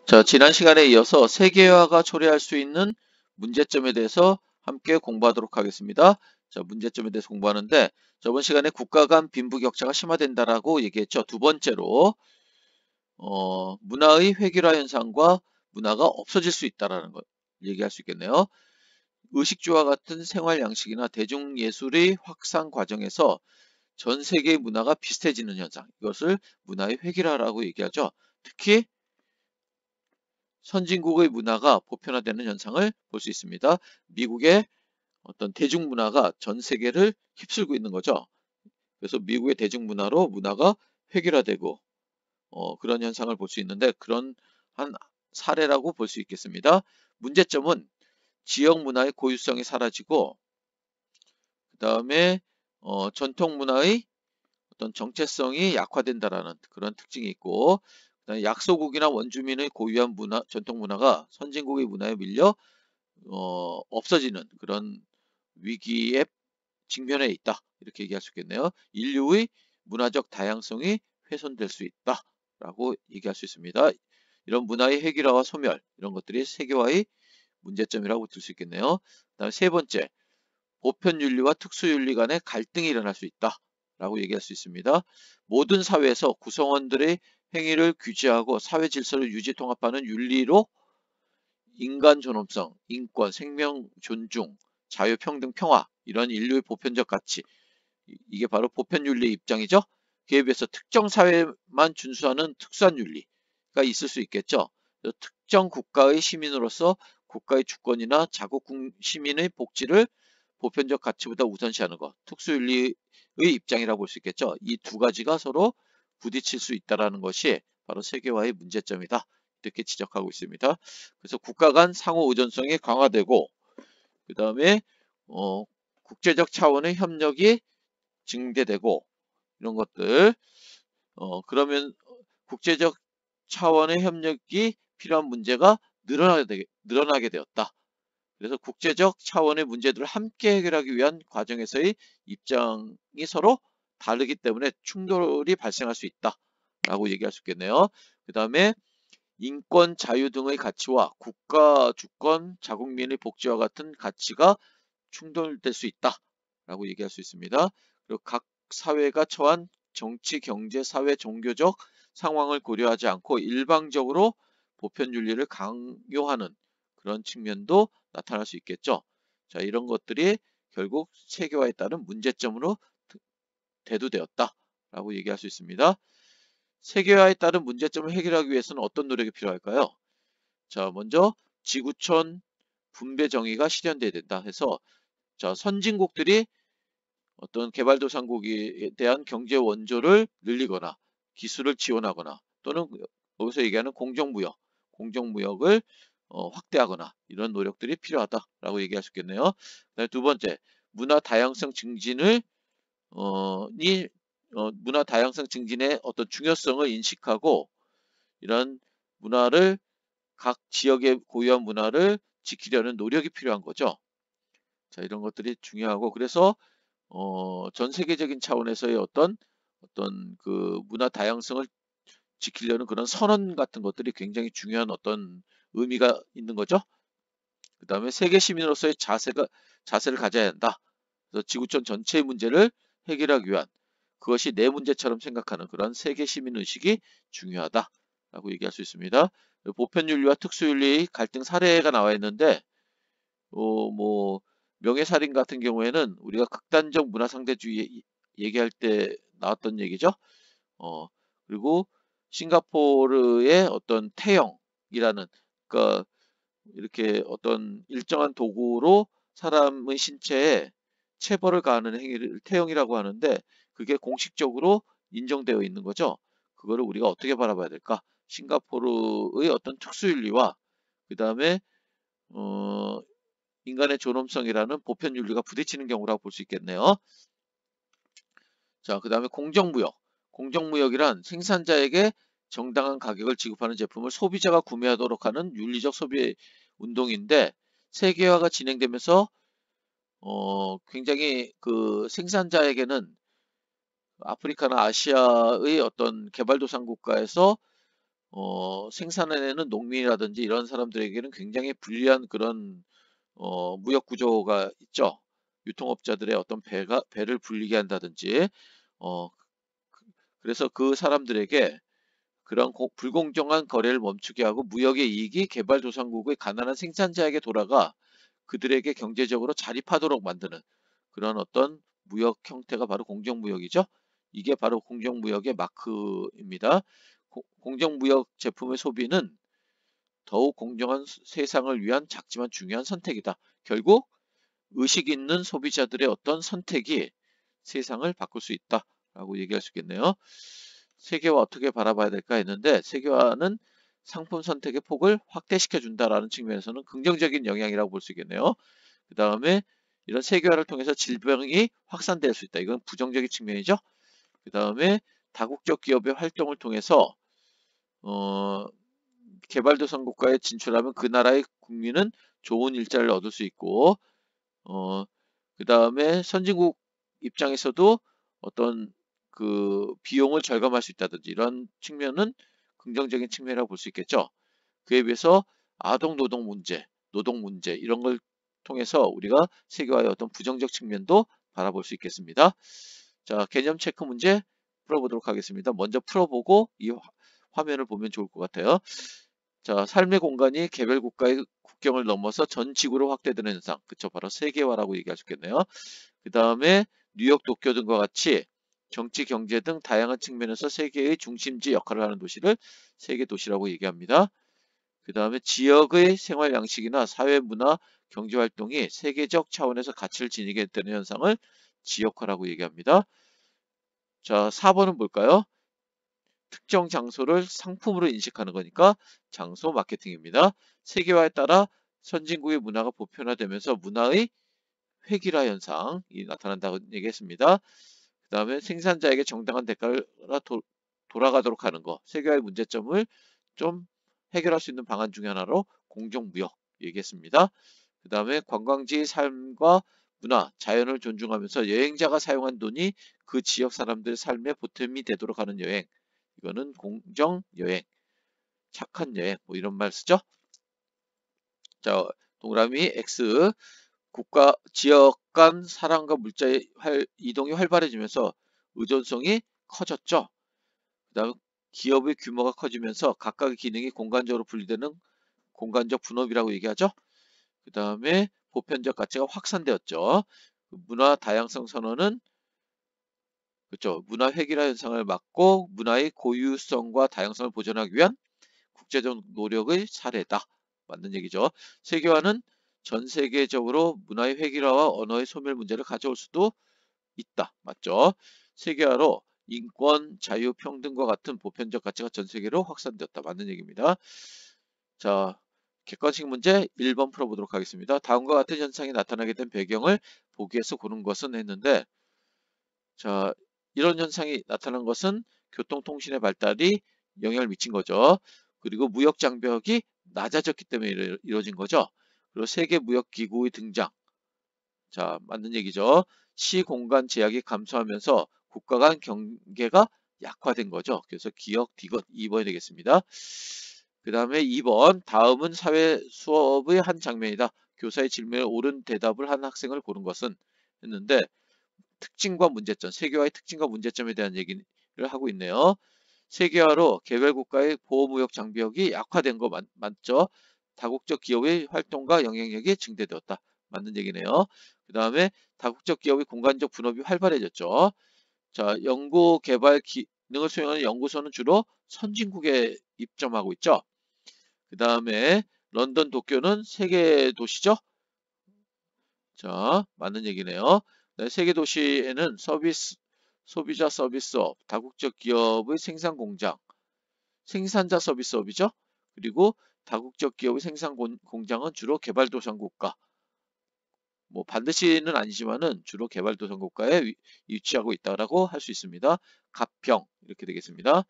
자, 지난 시간에 이어서 세계화가 초래할 수 있는 문제점에 대해서 함께 공부하도록 하겠습니다. 자, 문제점에 대해서 공부하는데 저번 시간에 국가 간 빈부격차가 심화된다라고 얘기했죠. 두 번째로 문화의 획일화 현상과 문화가 없어질 수 있다라는 것 얘기할 수 있겠네요. 의식주와 같은 생활 양식이나 대중예술의 확산 과정에서 전 세계의 문화가 비슷해지는 현상, 이것을 문화의 획일화라고 얘기하죠. 특히 선진국의 문화가 보편화되는 현상을 볼 수 있습니다. 미국의 어떤 대중문화가 전 세계를 휩쓸고 있는 거죠. 그래서 미국의 대중문화로 문화가 획일화되고 그런 현상을 볼 수 있는데 그런 한 사례라고 볼 수 있겠습니다. 문제점은 지역 문화의 고유성이 사라지고 그 다음에 전통 문화의 어떤 정체성이 약화된다라는 그런 특징이 있고, 그다음에 약소국이나 원주민의 고유한 문화, 전통 문화가 선진국의 문화에 밀려 없어지는 그런 위기에 직면해 있다. 이렇게 얘기할 수 있겠네요. 인류의 문화적 다양성이 훼손될 수 있다라고 얘기할 수 있습니다. 이런 문화의 획일화와 소멸, 이런 것들이 세계화의 문제점이라고 들 수 있겠네요. 그다음에 세 번째, 보편윤리와 특수윤리 간의 갈등이 일어날 수 있다라고 얘기할 수 있습니다. 모든 사회에서 구성원들의 행위를 규제하고 사회 질서를 유지 통합하는 윤리로 인간 존엄성, 인권, 생명 존중, 자유, 평등, 평화, 이런 인류의 보편적 가치, 이게 바로 보편윤리의 입장이죠. 그에 비해서 특정 사회만 준수하는 특수한 윤리가 있을 수 있겠죠. 특정 국가의 시민으로서 국가의 주권이나 자국 시민의 복지를 보편적 가치보다 우선시하는 것, 특수윤리의 입장이라고 볼 수 있겠죠. 이 두 가지가 서로 부딪힐 수 있다는 것이 바로 세계화의 문제점이다. 이렇게 지적하고 있습니다. 그래서 국가 간 상호 의존성이 강화되고 그 다음에 국제적 차원의 협력이 증대되고 이런 것들 그러면 국제적 차원의 협력이 필요한 문제가 늘어나게 되었다. 그래서 국제적 차원의 문제들을 함께 해결하기 위한 과정에서의 입장이 서로 다르기 때문에 충돌이 발생할 수 있다라고 얘기할 수 있겠네요. 그 다음에 인권, 자유 등의 가치와 국가 주권, 자국민의 복지와 같은 가치가 충돌될 수 있다라고 얘기할 수 있습니다. 그리고 각 사회가 처한 정치, 경제, 사회, 종교적 상황을 고려하지 않고 일방적으로 보편윤리를 강요하는 그런 측면도 나타날 수 있겠죠. 자, 이런 것들이 결국 세계화에 따른 문제점으로 대두되었다라고 얘기할 수 있습니다. 세계화에 따른 문제점을 해결하기 위해서는 어떤 노력이 필요할까요? 자, 먼저 지구촌 분배 정의가 실현돼야 된다 해서 자, 선진국들이 어떤 개발도상국에 대한 경제 원조를 늘리거나 기술을 지원하거나 또는 여기서 얘기하는 공정무역을 확대하거나 이런 노력들이 필요하다라고 얘기할 수 있겠네요. 그다음에 두 번째, 문화 다양성 증진을 문화 다양성 증진의 어떤 중요성을 인식하고 이런 문화를 각 지역의 고유한 문화를 지키려는 노력이 필요한 거죠. 자, 이런 것들이 중요하고 그래서 전 세계적인 차원에서의 어떤 그 문화 다양성을 지키려는 그런 선언 같은 것들이 굉장히 중요한 어떤 의미가 있는 거죠. 그 다음에 세계 시민으로서의 자세를 가져야 한다. 그래서 지구촌 전체의 문제를 해결하기 위한 그것이 내 문제처럼 생각하는 그런 세계 시민 의식이 중요하다라고 얘기할 수 있습니다. 보편윤리와 특수윤리의 갈등 사례가 나와 있는데 뭐 명예살인 같은 경우에는 우리가 극단적 문화상대주의 얘기할 때 나왔던 얘기죠. 그리고 싱가포르의 어떤 태형이라는 그러니까 이렇게 어떤 일정한 도구로 사람의 신체에 체벌을 가하는 행위를 태형이라고 하는데 그게 공식적으로 인정되어 있는 거죠. 그거를 우리가 어떻게 바라봐야 될까? 싱가포르의 어떤 특수윤리와 그 다음에 인간의 존엄성이라는 보편윤리가 부딪히는 경우라고 볼 수 있겠네요. 자, 그 다음에 공정무역. 공정무역이란 생산자에게 정당한 가격을 지급하는 제품을 소비자가 구매하도록 하는 윤리적 소비 운동인데 세계화가 진행되면서 굉장히 그 생산자에게는 아프리카나 아시아의 어떤 개발도상 국가에서 생산해내는 농민이라든지 이런 사람들에게는 굉장히 불리한 그런 무역 구조가 있죠. 유통업자들의 어떤 배를 불리게 한다든지 어, 그래서 그 사람들에게 그런 불공정한 거래를 멈추게 하고 무역의 이익이 개발도상국의 가난한 생산자에게 돌아가 그들에게 경제적으로 자립하도록 만드는 그런 어떤 무역 형태가 바로 공정무역이죠. 이게 바로 공정무역의 마크입니다. 공정무역 제품의 소비는 더욱 공정한 세상을 위한 작지만 중요한 선택이다. 결국 의식 있는 소비자들의 어떤 선택이 세상을 바꿀 수 있다라고 얘기할 수 있겠네요. 세계화 어떻게 바라봐야 될까 했는데 세계화는 상품 선택의 폭을 확대시켜 준다라는 측면에서는 긍정적인 영향이라고 볼 수 있겠네요. 그 다음에 이런 세계화를 통해서 질병이 확산될 수 있다. 이건 부정적인 측면이죠. 그 다음에 다국적 기업의 활동을 통해서 개발도상 국가에 진출하면 그 나라의 국민은 좋은 일자리를 얻을 수 있고 그 다음에 선진국 입장에서도 어떤 그 비용을 절감할 수 있다든지 이런 측면은 긍정적인 측면이라고 볼 수 있겠죠. 그에 비해서 아동 노동 문제 이런 걸 통해서 우리가 세계화의 어떤 부정적 측면도 바라볼 수 있겠습니다. 자, 개념 체크 문제 풀어보도록 하겠습니다. 먼저 풀어보고 이 화면을 보면 좋을 것 같아요. 자, 삶의 공간이 개별 국가의 국경을 넘어서 전 지구로 확대되는 현상. 그쵸, 바로 세계화라고 얘기할 수 있겠네요. 그 다음에 뉴욕, 도쿄 등과 같이 정치, 경제 등 다양한 측면에서 세계의 중심지 역할을 하는 도시를 세계 도시라고 얘기합니다. 그 다음에 지역의 생활 양식이나 사회 문화, 경제 활동이 세계적 차원에서 가치를 지니게 되는 현상을 지역화라고 얘기합니다. 자, 4번은 뭘까요? 특정 장소를 상품으로 인식하는 거니까 장소 마케팅입니다. 세계화에 따라 선진국의 문화가 보편화되면서 문화의 획일화 현상이 나타난다고 얘기했습니다. 그 다음에 생산자에게 정당한 대가를 돌아가도록 하는 거. 세계화의 문제점을 좀 해결할 수 있는 방안 중에 하나로 공정무역 얘기했습니다. 그 다음에 관광지의 삶과 문화, 자연을 존중하면서 여행자가 사용한 돈이 그 지역 사람들의 삶에 보탬이 되도록 하는 여행. 이거는 공정여행, 착한 여행, 뭐 이런 말 쓰죠? 자, 동그라미 X. 국가, 지역 간 사람과 물자의 이동이 활발해지면서 의존성이 커졌죠. 그 다음 기업의 규모가 커지면서 각각의 기능이 공간적으로 분리되는 공간적 분업이라고 얘기하죠. 그 다음에 보편적 가치가 확산되었죠. 문화 다양성 선언은 그렇죠. 문화 획일화 현상을 막고 문화의 고유성과 다양성을 보존하기 위한 국제적 노력의 사례다. 맞는 얘기죠. 세계화는 전 세계적으로 문화의 획일화와 언어의 소멸 문제를 가져올 수도 있다. 맞죠? 세계화로 인권, 자유, 평등과 같은 보편적 가치가 전 세계로 확산되었다. 맞는 얘기입니다. 자, 객관식 문제 1번 풀어보도록 하겠습니다. 다음과 같은 현상이 나타나게 된 배경을 보기에서 고른 것은 했는데 자, 이런 현상이 나타난 것은 교통통신의 발달이 영향을 미친 거죠. 그리고 무역 장벽이 낮아졌기 때문에 이루어진 거죠. 그리고 세계 무역 기구의 등장. 자, 맞는 얘기죠. 시공간 제약이 감소하면서 국가 간 경계가 약화된 거죠. 그래서 기억, 디귿 2번이 되겠습니다. 그 다음에 2번, 다음은 사회 수업의 한 장면이다. 교사의 질문에 옳은 대답을 한 학생을 고른 것은 했는데 특징과 문제점, 세계화의 특징과 문제점에 대한 얘기를 하고 있네요. 세계화로 개별국가의 보호무역 장벽이 약화된 거 맞죠? 다국적 기업의 활동과 영향력이 증대되었다. 맞는 얘기네요. 그 다음에 다국적 기업의 공간적 분업이 활발해졌죠. 자, 연구 개발 기능을 수행하는 연구소는 주로 선진국에 입점하고 있죠. 그 다음에 런던, 도쿄는 세계 도시죠. 자, 맞는 얘기네요. 네, 세계 도시에는 소비자 서비스업, 다국적 기업의 생산 공장, 생산자 서비스업이죠. 그리고 다국적 기업의 생산 공장은 주로 개발도상국가, 뭐 반드시는 아니지만은 주로 개발도상국가에 위치하고 있다라고 할 수 있습니다. 가평 이렇게 되겠습니다.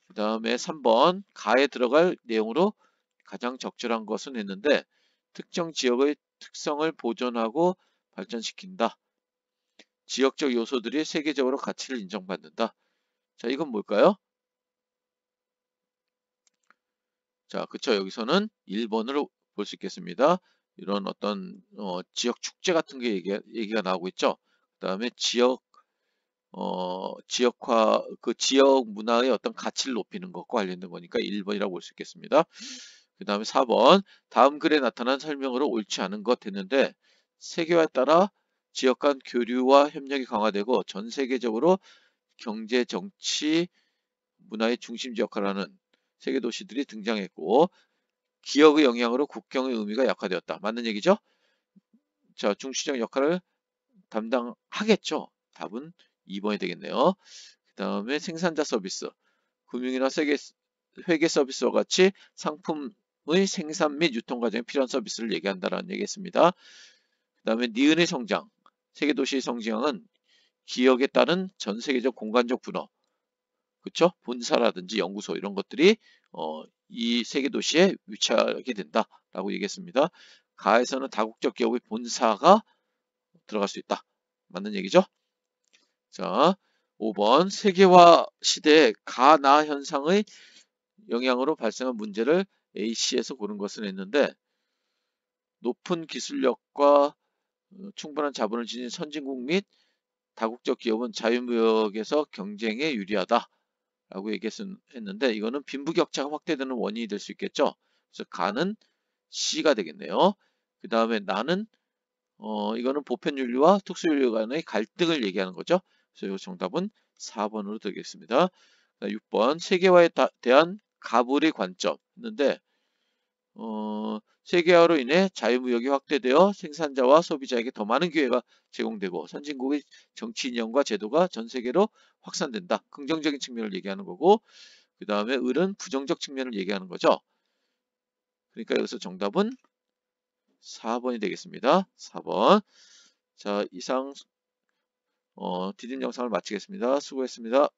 그 다음에 3번 가에 들어갈 내용으로 가장 적절한 것은 했는데 특정 지역의 특성을 보존하고 발전시킨다. 지역적 요소들이 세계적으로 가치를 인정받는다. 자, 이건 뭘까요? 자, 그쵸. 여기서는 1번으로 볼 수 있겠습니다. 이런 어떤 지역 축제 같은 게 얘기가 나오고 있죠. 그 다음에 지역화, 그 지역 문화의 어떤 가치를 높이는 것과 관련된 거니까 1번이라고 볼 수 있겠습니다. 그 다음에 4번, 다음 글에 나타난 설명으로 옳지 않은 것 했는데, 세계화에 따라 지역 간 교류와 협력이 강화되고 전 세계적으로 경제, 정치, 문화의 중심지 역할을 하는 세계 도시들이 등장했고, 기억의 영향으로 국경의 의미가 약화되었다. 맞는 얘기죠? 자, 중시적 역할을 담당하겠죠. 답은 2번이 되겠네요. 그 다음에 생산자 서비스. 금융이나 회계 서비스와 같이 상품의 생산 및 유통 과정에 필요한 서비스를 얘기한다라는 얘기했습니다. 그 다음에 니은의 성장. 세계 도시의 성장은 기억에 따른 전 세계적 공간적 분업, 그쵸? 본사라든지 연구소 이런 것들이 이 세계 도시에 위치하게 된다라고 얘기했습니다. 가에서는 다국적 기업의 본사가 들어갈 수 있다. 맞는 얘기죠? 자, 5번 세계화 시대의 가나 현상의 영향으로 발생한 문제를 A씨에서 고른 것은 했는데, 높은 기술력과 충분한 자본을 지닌 선진국 및 다국적 기업은 자유무역에서 경쟁에 유리하다 라고 얘기했는데, 이거는 빈부격차가 확대되는 원인이 될 수 있겠죠. 그래서 가는 C가 되겠네요. 그 다음에 나는 이거는 보편윤리와 특수윤리 간의 갈등을 얘기하는 거죠. 그래서 이 정답은 4번으로 되겠습니다. 6번 세계화에 대한 가불의 관점 했는데, 세계화로 인해 자유무역이 확대되어 생산자와 소비자에게 더 많은 기회가 제공되고 선진국의 정치 이념과 제도가 전 세계로 확산된다. 긍정적인 측면을 얘기하는 거고, 그 다음에 을은 부정적 측면을 얘기하는 거죠. 그러니까 여기서 정답은 4번이 되겠습니다. 4번. 자, 이상 디딤 영상을 마치겠습니다. 수고했습니다.